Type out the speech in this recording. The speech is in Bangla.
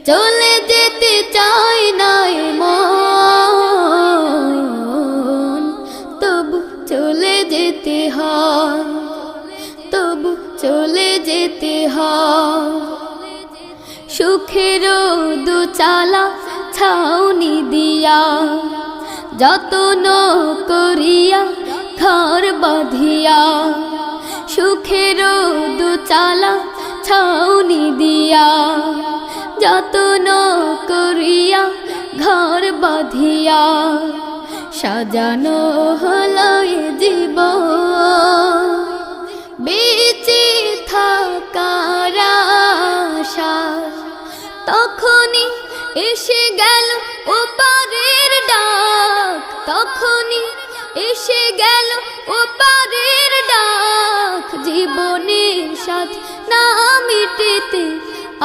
চলে যেতে চাই না মন, তবু চলে যেতে হয়, তবু চলে যেতে হয়। সুখেরও দুচালা ছাউনি দিয়া, যত্ন করিয়া ঘর বাঁধিয়া, সুখেরও দুচালা ছাউনি দিয়া, যত্ন করিয়া ঘর বাঁধিয়া, সাজানো হলো এ জীবন বেঁচে থাকার আশায়। তখনই এসে গেল ওপারের ডাক, তখনই এসে গেল ওপারের ডাক, জীবনের সাথে না মিটেতে